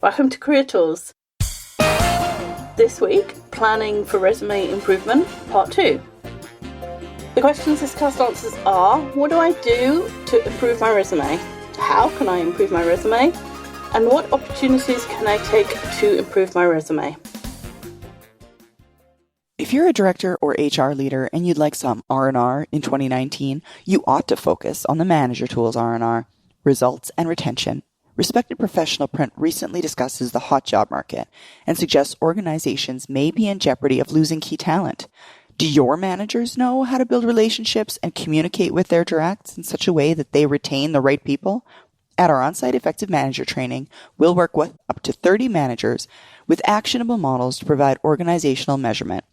Welcome to Career Tools. This week, planning for resume improvement, part 2. The questions this cast answers are, what do I do to improve my resume? How can I improve my resume? And what opportunities can I take to improve my resume? If you're a director or HR leader and you'd like some R&R in 2019, you ought to focus on the Manager Tools R&R, results and retention. Respected Professional Print recently discusses the hot job market and suggests organizations may be in jeopardy of losing key talent. Do your managers know how to build relationships and communicate with their directs in such a way that they retain the right people? At our on-site effective manager training, we'll work with up to 30 managers with actionable models to provide organizational measurement.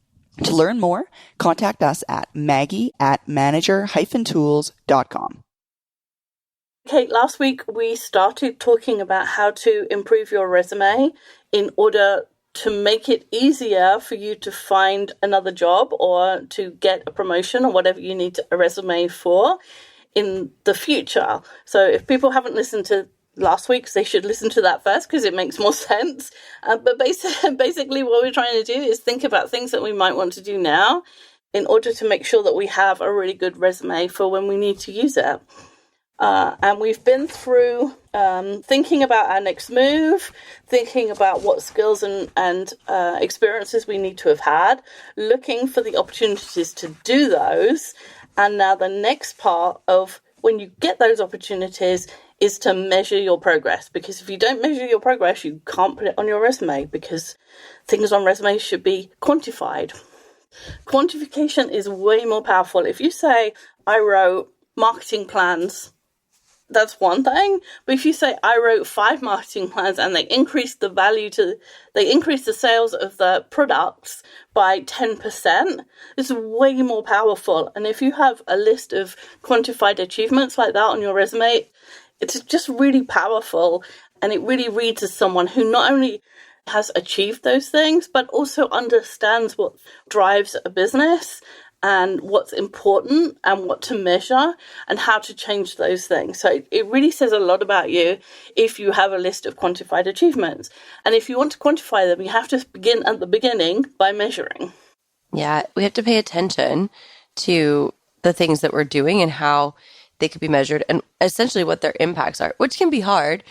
To learn more, contact us at maggie@manager-tools.com. Kate, last week we started talking about how to improve your resume in order to make it easier for you to find another job or to get a promotion or whatever you need a resume for in the future. So if people haven't listened to last week's, they should listen to that first because it makes more sense. But basically what we're trying to do is think about things that we might want to do now in order to make sure that we have a really good resume for when we need to use it. And we've been through thinking about our next move, thinking about what skills and experiences we need to have had, looking for the opportunities to do those. And now the next part of when you get those opportunities is to measure your progress. Because if you don't measure your progress, you can't put it on your resume because things on resumes should be quantified. Quantification is way more powerful. If you say, I wrote marketing plans, that's one thing. But if you say I wrote 5 marketing plans and they increased the sales of the products by 10%, it's way more powerful. And if you have a list of quantified achievements like that on your resume, it's just really powerful. And it really reads as someone who not only has achieved those things, but also understands what drives a business and what's important and what to measure and how to change those things. So it really says a lot about you if you have a list of quantified achievements. And if you want to quantify them, you have to begin at the beginning by measuring. Yeah, we have to pay attention to the things that we're doing and how they could be measured and essentially what their impacts are, which can be hard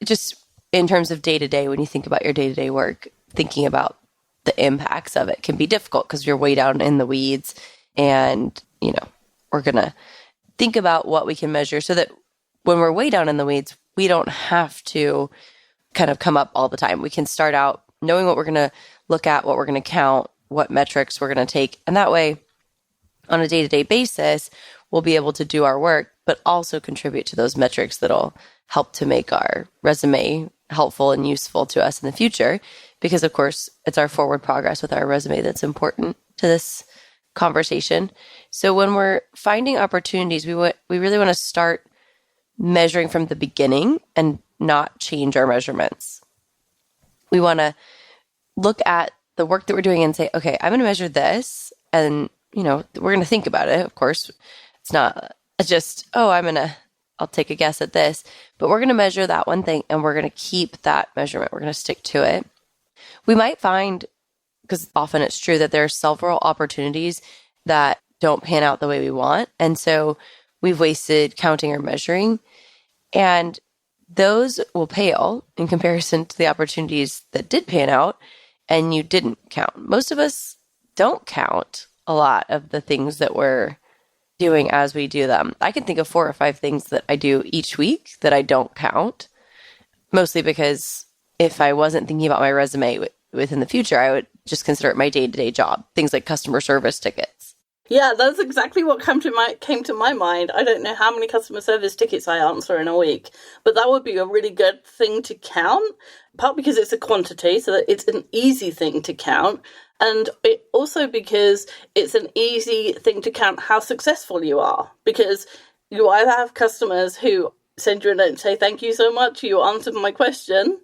just in terms of day-to-day. When you think about your day-to-day work, thinking about the impacts of it can be difficult because you're way down in the weeds. And, we're going to think about what we can measure so that when we're way down in the weeds, we don't have to kind of come up all the time. We can start out knowing what we're going to look at, what we're going to count, what metrics we're going to take. And that way, on a day-to-day basis, we'll be able to do our work, but also contribute to those metrics that'll help to make our resume helpful and useful to us in the future. Because, of course, it's our forward progress with our resume that's important to this conversation. So when we're finding opportunities, we really want to start measuring from the beginning and not change our measurements. We want to look at the work that we're doing and say, okay, I'm going to measure this. And, we're going to think about it. Of course, it's not just, I'll take a guess at this. But we're going to measure that one thing and we're going to keep that measurement. We're going to stick to it. We might find, because often it's true, that there are several opportunities that don't pan out the way we want. And so we've wasted counting or measuring. And those will pale in comparison to the opportunities that did pan out and you didn't count. Most of us don't count a lot of the things that we're doing as we do them. I can think of 4 or 5 things that I do each week that I don't count, mostly because if I wasn't thinking about my resume within the future, I would just consider it my day-to-day job, things like customer service tickets. Yeah, that's exactly what came to my mind. I don't know how many customer service tickets I answer in a week, but that would be a really good thing to count, part because it's a quantity, so that it's an easy thing to count, and it also because it's an easy thing to count how successful you are, because you either have customers who send you a note and say, thank you so much, you answered my question,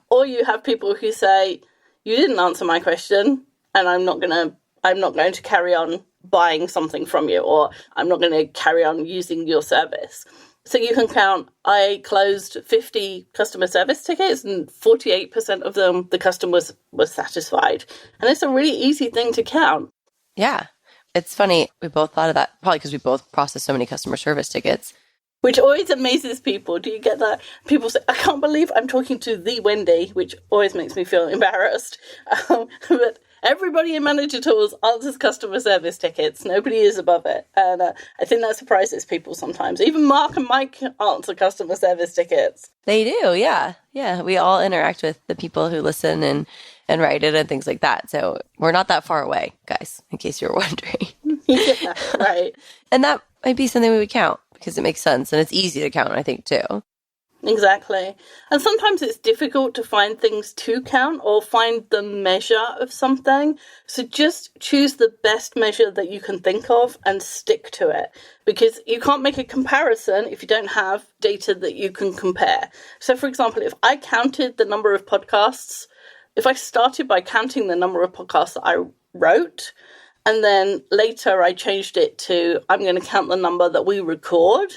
or you have people who say, you didn't answer my question, and I'm not going to carry on buying something from you, or I'm not going to carry on using your service. So you can count, I closed 50 customer service tickets and 48% of them, the customer was satisfied. And it's a really easy thing to count. Yeah. It's funny. We both thought of that, probably because we both process so many customer service tickets. Which always amazes people. Do you get that? People say, I can't believe I'm talking to the Wendy, which always makes me feel embarrassed. But everybody in Manager Tools answers customer service tickets. Nobody is above it. And I think that surprises people sometimes. Even Mark and Mike answer customer service tickets. They do, yeah. Yeah, we all interact with the people who listen and write it and things like that. So we're not that far away, guys, in case you're wondering. Yeah, right. And that might be something we would count because it makes sense and it's easy to count, I think, too. Exactly. And sometimes it's difficult to find things to count or find the measure of something. So just choose the best measure that you can think of and stick to it, because you can't make a comparison if you don't have data that you can compare. So, for example, if I counted the number of podcasts, if I started by counting the number of podcasts that I wrote, and then later I changed it to, I'm going to count the number that we record,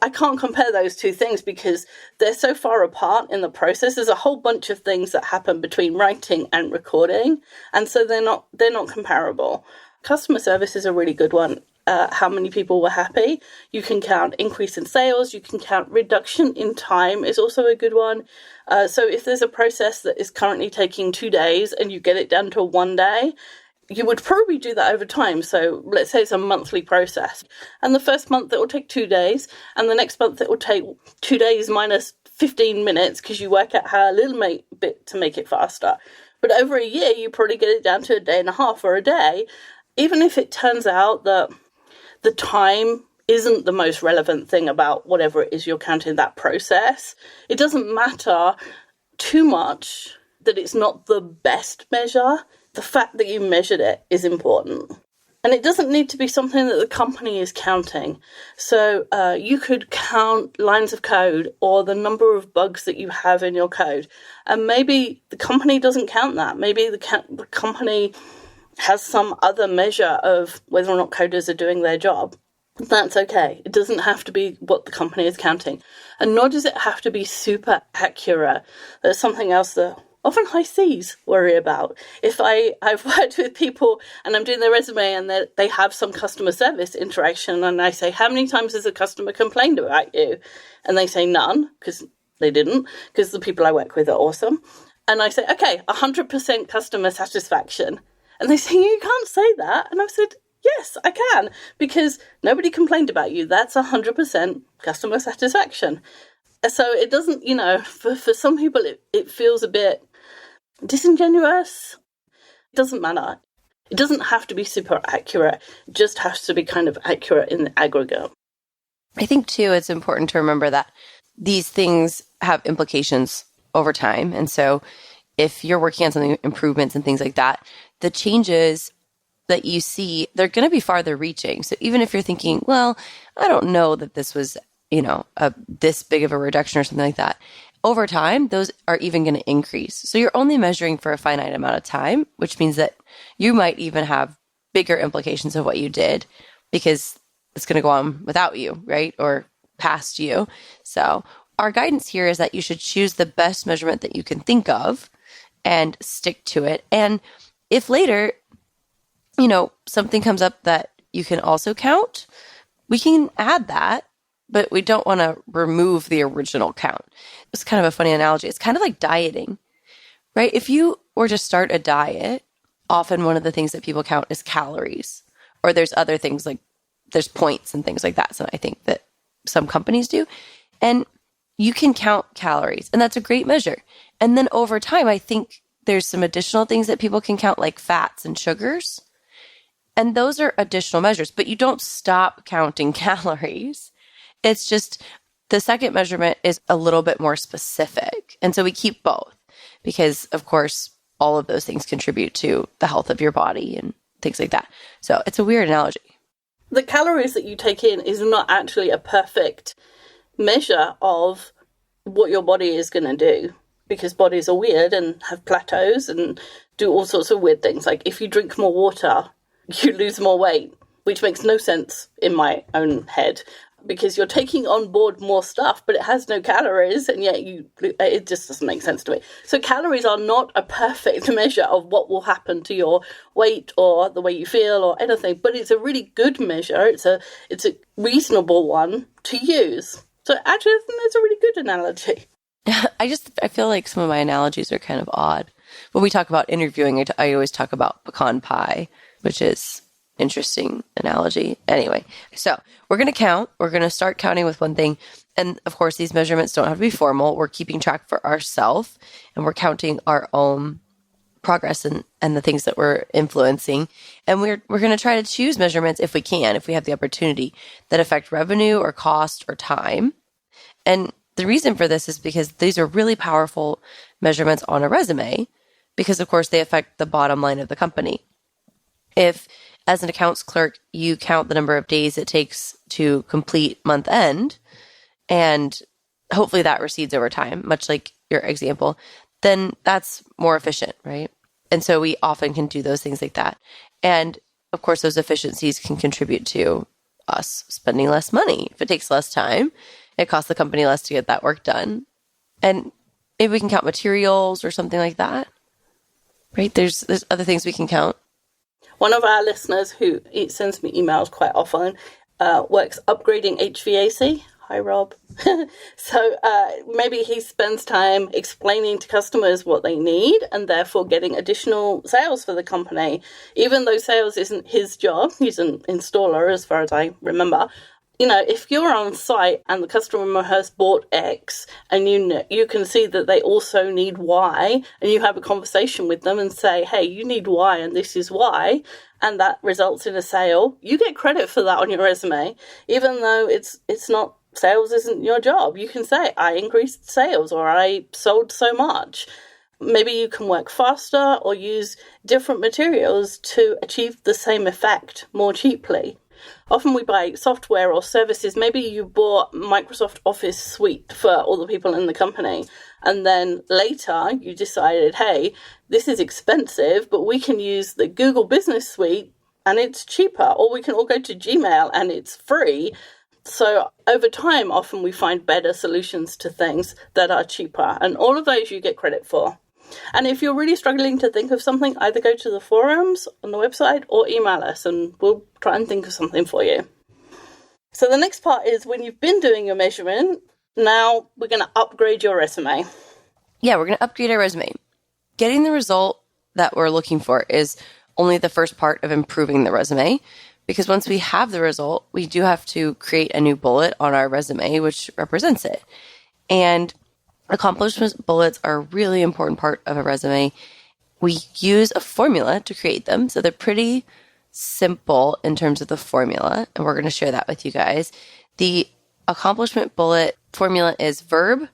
I can't compare those two things because they're so far apart in the process. There's a whole bunch of things that happen between writing and recording, and so they're not comparable. Customer service is a really good one. How many people were happy? You can count increase in sales. You can count reduction in time is also a good one. So if there's a process that is currently taking 2 days and you get it down to 1 day, you would probably do that over time. So let's say it's a monthly process. And the first month it will take 2 days. And the next month it will take 2 days minus 15 minutes because you work out how a little bit to make it faster. But over a year, you probably get it down to a day and a half or a day. Even if it turns out that the time isn't the most relevant thing about whatever it is you're counting that process, it doesn't matter too much that it's not the best measure. The fact that you measured it is important. And it doesn't need to be something that the company is counting. So you could count lines of code or the number of bugs that you have in your code. And maybe the company doesn't count that. Maybe the company has some other measure of whether or not coders are doing their job. That's okay. It doesn't have to be what the company is counting. And nor does it have to be super accurate. There's something else that often high Cs worry about. If I've worked with people and I'm doing their resume and they have some customer service interaction and I say, how many times has a customer complained about you? And they say none, because they didn't, because the people I work with are awesome. And I say, okay, 100% customer satisfaction. And they say, you can't say that. And I've said, yes, I can, because nobody complained about you. That's 100% customer satisfaction. So it doesn't, for some people, it feels a bit disingenuous. It doesn't matter. It doesn't have to be super accurate. It just has to be kind of accurate in the aggregate. I think, too, it's important to remember that these things have implications over time. And so if you're working on something, improvements and things like that, the changes that you see, they're going to be farther reaching. So even if you're thinking, well, I don't know that this was, this big of a reduction or something like that, over time, those are even going to increase. So you're only measuring for a finite amount of time, which means that you might even have bigger implications of what you did because it's going to go on without you, right? Or past you. So our guidance here is that you should choose the best measurement that you can think of and stick to it. And if later, something comes up that you can also count, we can add that, but we don't want to remove the original count. It's kind of a funny analogy. It's kind of like dieting, right? If you were to start a diet, often one of the things that people count is calories, or there's other things like there's points and things like that. So I think that some companies do. And you can count calories, and that's a great measure. And then over time, I think there's some additional things that people can count, like fats and sugars. And those are additional measures, but you don't stop counting calories. It's just the second measurement is a little bit more specific. And so we keep both because, of course, all of those things contribute to the health of your body and things like that. So it's a weird analogy. The calories that you take in is not actually a perfect measure of what your body is going to do, because bodies are weird and have plateaus and do all sorts of weird things. Like if you drink more water, you lose more weight, which makes no sense in my own head. because you're taking on board more stuff, but it has no calories, and yet it just doesn't make sense to me. So calories are not a perfect measure of what will happen to your weight or the way you feel or anything, but it's a really good measure. It's a reasonable one to use. So actually, I think that's a really good analogy. I feel like some of my analogies are kind of odd. When we talk about interviewing, I always talk about pecan pie, which is interesting analogy. Anyway, so we're going to count. We're going to start counting with one thing. And of course, these measurements don't have to be formal. We're keeping track for ourselves, and we're counting our own progress and the things that we're influencing. And we're going to try to choose measurements if we can, if we have the opportunity, that affect revenue or cost or time. And the reason for this is because these are really powerful measurements on a resume, because of course they affect the bottom line of the company. If, as an accounts clerk, you count the number of days it takes to complete month end, and hopefully that recedes over time, much like your example, then that's more efficient, right? And so we often can do those things like that. And of course, those efficiencies can contribute to us spending less money. If it takes less time, it costs the company less to get that work done. And maybe we can count materials or something like that, right? There's other things we can count. One of our listeners who sends me emails quite often works upgrading HVAC. Hi, Rob. So maybe he spends time explaining to customers what they need and therefore getting additional sales for the company. Even though sales isn't his job, he's an installer as far as I remember. You know, if you're on site and the customer has bought X and you can see that they also need Y, and you have a conversation with them and say, hey, you need Y and this is why, and that results in a sale, you get credit for that on your resume, even though it's not, sales isn't your job. You can say, I increased sales or I sold so much. Maybe you can work faster or use different materials to achieve the same effect more cheaply. Often we buy software or services. Maybe you bought Microsoft Office Suite for all the people in the company, and then later you decided, hey, this is expensive, but we can use the Google Business Suite and it's cheaper, or we can all go to Gmail and it's free. So over time, often we find better solutions to things that are cheaper, and all of those you get credit for. And if you're really struggling to think of something, either go to the forums on the website or email us and we'll try and think of something for you. So the next part is when you've been doing your measurement, now we're going to upgrade your resume. Yeah, we're going to upgrade our resume. Getting the result that we're looking for is only the first part of improving the resume, because once we have the result, we do have to create a new bullet on our resume, which represents it. And accomplishment bullets are a really important part of a resume. We use a formula to create them, so they're pretty simple in terms of the formula, and we're going to share that with you guys. The accomplishment bullet formula is verb,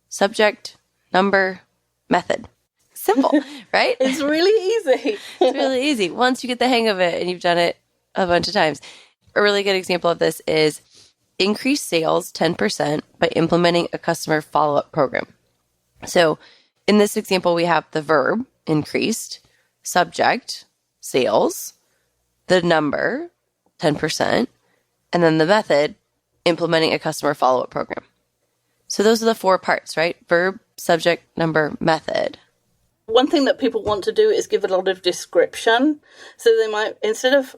subject, number, method. Simple, right? It's really easy. It's really easy once you get the hang of it and you've done it a bunch of times. A really good example of this is increase sales 10% by implementing a customer follow-up program. So in this example, we have the verb, increased, subject, sales, the number, 10%, and then the method, implementing a customer follow-up program. So those are the 4 parts, right? Verb, subject, number, method. One thing that people want to do is give a lot of description. So they might, instead of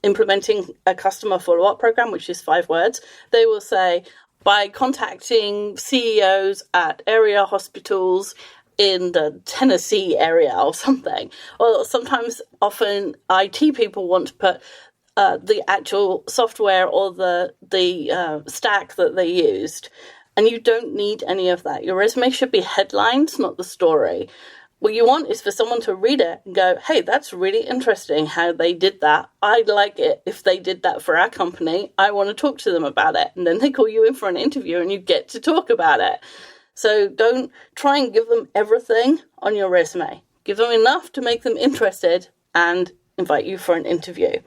implementing a customer follow-up program, which is 5 words, they will say, by contacting CEOs at area hospitals in the Tennessee area or something. Or sometimes, often, IT people want to put the actual software or the stack that they used. And you don't need any of that. Your resume should be headlines, not the story. What you want is for someone to read it and go, hey, that's really interesting how they did that. I'd like it if they did that for our company. I want to talk to them about it. And then they call you in for an interview and you get to talk about it. So don't try and give them everything on your resume. Give them enough to make them interested and invite you for an interview.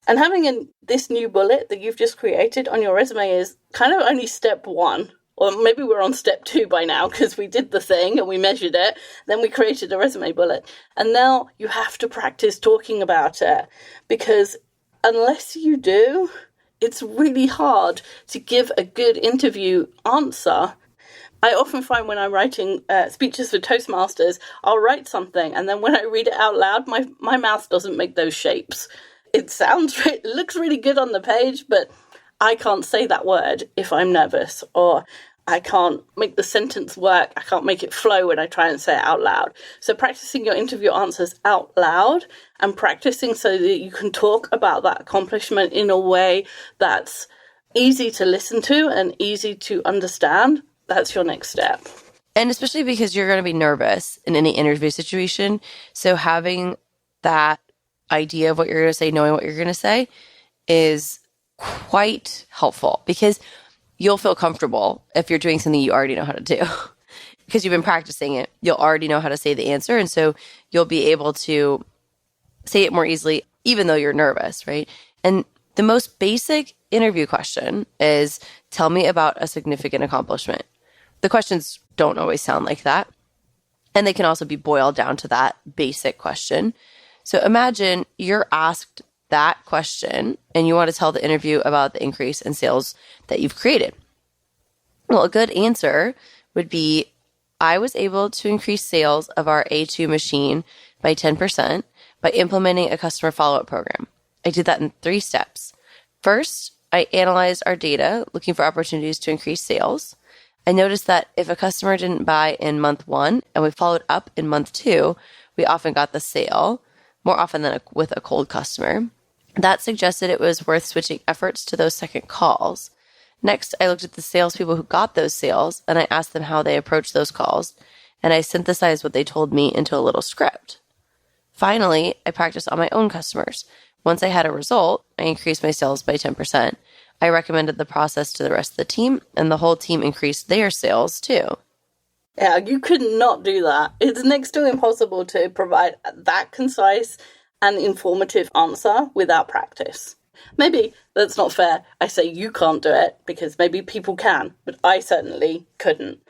And having this new bullet that you've just created on your resume is kind of only step 1. Or maybe we're on step 2 by now because we did the thing and we measured it. Then we created a resume bullet. And now you have to practice talking about it, because unless you do, it's really hard to give a good interview answer. I often find when I'm writing speeches for Toastmasters, I'll write something, and then when I read it out loud, my mouth doesn't make those shapes. It looks really good on the page, but I can't say that word if I'm nervous, or I can't make the sentence work. I can't make it flow when I try and say it out loud. So practicing your interview answers out loud and practicing so that you can talk about that accomplishment in a way that's easy to listen to and easy to understand, that's your next step. And especially because you're going to be nervous in any interview situation. So having that idea of what you're going to say, knowing what you're going to say is quite helpful, because you'll feel comfortable if you're doing something you already know how to do. Because you've been practicing it, you'll already know how to say the answer. And so you'll be able to say it more easily, even though you're nervous, right? And the most basic interview question is, tell me about a significant accomplishment. The questions don't always sound like that. And they can also be boiled down to that basic question. So imagine you're asked that question and you want to tell the interview about the increase in sales that you've created. Well, a good answer would be, I was able to increase sales of our A2 machine by 10% by implementing a customer follow-up program. I did that in 3 steps. First, I analyzed our data looking for opportunities to increase sales. I noticed that if a customer didn't buy in month 1 and we followed up in month 2, we often got the sale, more often than with a cold customer. That suggested it was worth switching efforts to those second calls. Next, I looked at the salespeople who got those sales and I asked them how they approached those calls, and I synthesized what they told me into a little script. Finally, I practiced on my own customers. Once I had a result, I increased my sales by 10%. I recommended the process to the rest of the team, and the whole team increased their sales too. Yeah, you could not do that. It's next to impossible to provide that concise and informative answer without practice. Maybe that's not fair. I say you can't do it because maybe people can, but I certainly couldn't.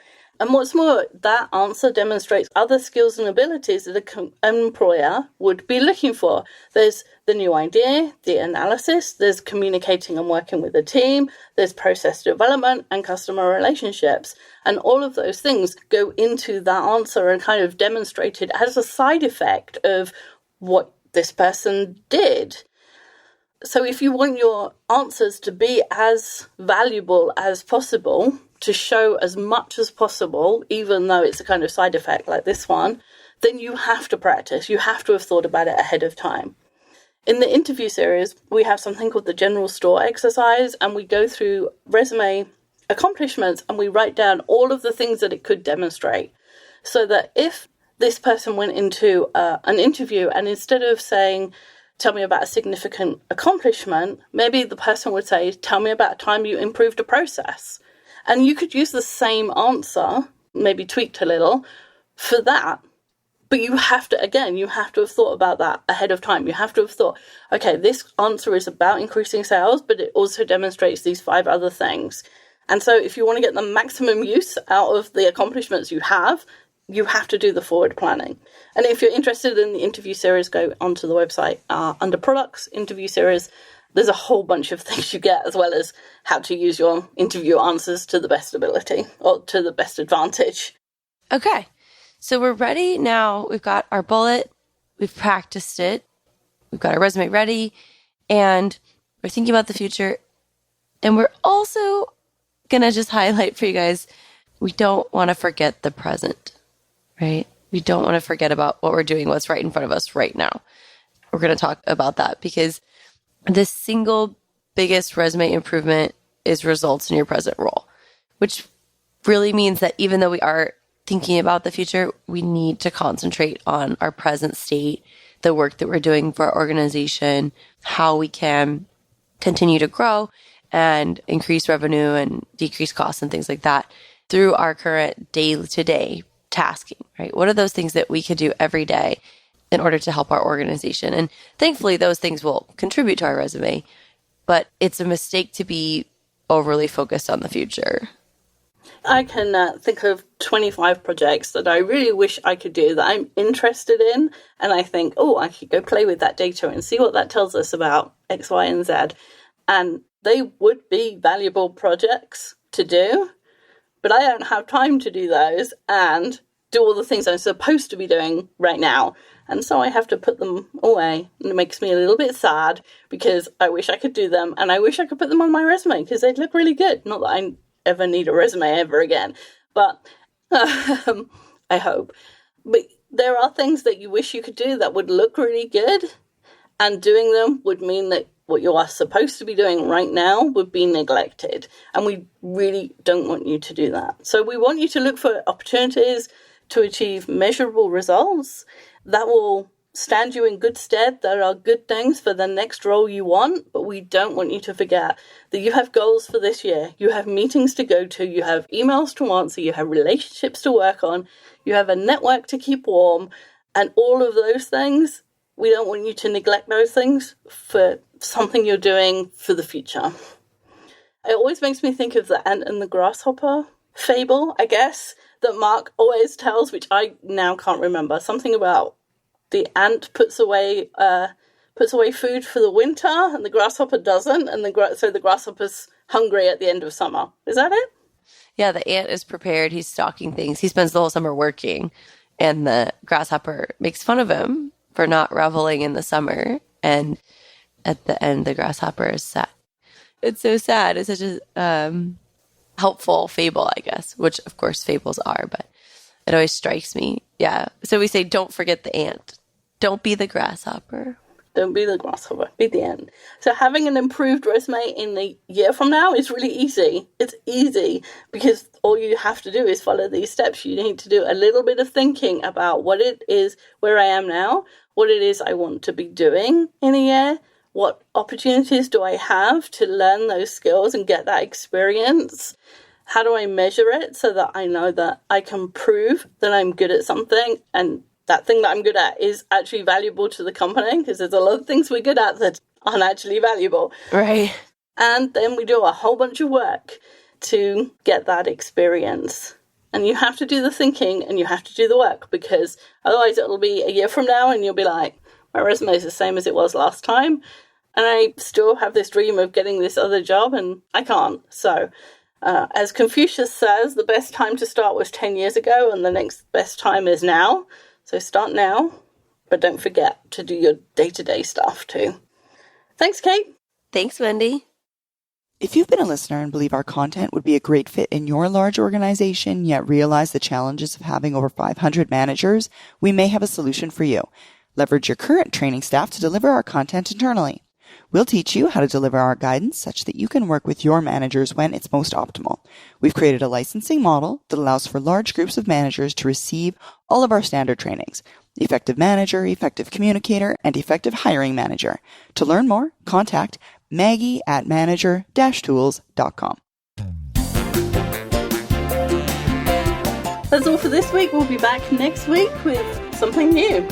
And what's more, that answer demonstrates other skills and abilities that an employer would be looking for. There's the new idea, the analysis, there's communicating and working with a team, there's process development and customer relationships. And all of those things go into that answer and kind of demonstrated as a side effect of what this person did. So if you want your answers to be as valuable as possible, to show as much as possible, even though it's a kind of side effect like this one, then you have to practice. You have to have thought about it ahead of time. In the interview series, we have something called the general store exercise, and we go through resume accomplishments and we write down all of the things that it could demonstrate. So that if this person went into an interview and instead of saying, tell me about a significant accomplishment, maybe the person would say, tell me about a time you improved a process. And you could use the same answer, maybe tweaked a little, for that. But you have to have thought about that ahead of time. You have to have thought, okay, this answer is about increasing sales, but it also demonstrates these 5 other things. And so if you want to get the maximum use out of the accomplishments you have to do the forward planning. And if you're interested in the interview series, go onto the website under products, interview series. There's a whole bunch of things you get, as well as how to use your interview answers to the best ability or to the best advantage. Okay, so we're ready now. We've got our bullet, we've practiced it, we've got our resume ready, and we're thinking about the future. And we're also going to just highlight for you guys, we don't want to forget the present, right? We don't want to forget about what we're doing, what's right in front of us right now. We're going to talk about that because the single biggest resume improvement is results in your present role, which really means that even though we are thinking about the future, we need to concentrate on our present state, the work that we're doing for our organization, how we can continue to grow and increase revenue and decrease costs and things like that through our current day-to-day tasking, right? What are those things that we could do every day in order to help our organization? And thankfully, those things will contribute to our resume, but it's a mistake to be overly focused on the future. I can think of 25 projects that I really wish I could do that I'm interested in, and I think, oh, I could go play with that data and see what that tells us about X, Y, and Z. And they would be valuable projects to do, but I don't have time to do those and do all the things I'm supposed to be doing right now. And so I have to put them away. And it makes me a little bit sad because I wish I could do them and I wish I could put them on my resume because they'd look really good. Not that I ever need a resume ever again, but I hope. But there are things that you wish you could do that would look really good, and doing them would mean that what you are supposed to be doing right now would be neglected. And we really don't want you to do that. So we want you to look for opportunities to achieve measurable results that will stand you in good stead. There are good things for the next role you want, but we don't want you to forget that you have goals for this year. You have meetings to go to, you have emails to answer, you have relationships to work on, you have a network to keep warm, and all of those things, we don't want you to neglect those things for something you're doing for the future. It always makes me think of the ant and the grasshopper fable, I guess, that Mark always tells, which I now can't remember. Something about the ant puts away food for the winter, and the grasshopper doesn't, and so the grasshopper's hungry at the end of summer. Is that it? Yeah, the ant is prepared. He's stocking things. He spends the whole summer working, and the grasshopper makes fun of him for not reveling in the summer. And at the end, the grasshopper is sad. It's so sad. It's such a helpful fable, I guess, which of course fables are, but it always strikes me. Yeah. So we say, don't forget the ant. Don't be the grasshopper. Don't be the grasshopper, be the ant. So having an improved resume in a year from now is really easy. It's easy because all you have to do is follow these steps. You need to do a little bit of thinking about what it is where I am now, what it is I want to be doing in a year, what opportunities do I have to learn those skills and get that experience? How do I measure it so that I know that I can prove that I'm good at something and that thing that I'm good at is actually valuable to the company? Because there's a lot of things we're good at that aren't actually valuable. Right. And then we do a whole bunch of work to get that experience. And you have to do the thinking and you have to do the work, because otherwise it'll be a year from now and you'll be like, my resume is the same as it was last time. And I still have this dream of getting this other job and I can't. So as Confucius says, the best time to start was 10 years ago and the next best time is now. So start now, but don't forget to do your day-to-day stuff too. Thanks, Kate. Thanks, Wendy. If you've been a listener and believe our content would be a great fit in your large organization, yet realize the challenges of having over 500 managers, we may have a solution for you. Leverage your current training staff to deliver our content internally. We'll teach you how to deliver our guidance such that you can work with your managers when it's most optimal. We've created a licensing model that allows for large groups of managers to receive all of our standard trainings: Effective Manager, Effective Communicator, and Effective Hiring Manager. To learn more, contact Maggie at manager-tools.com. That's all for this week. We'll be back next week with something new.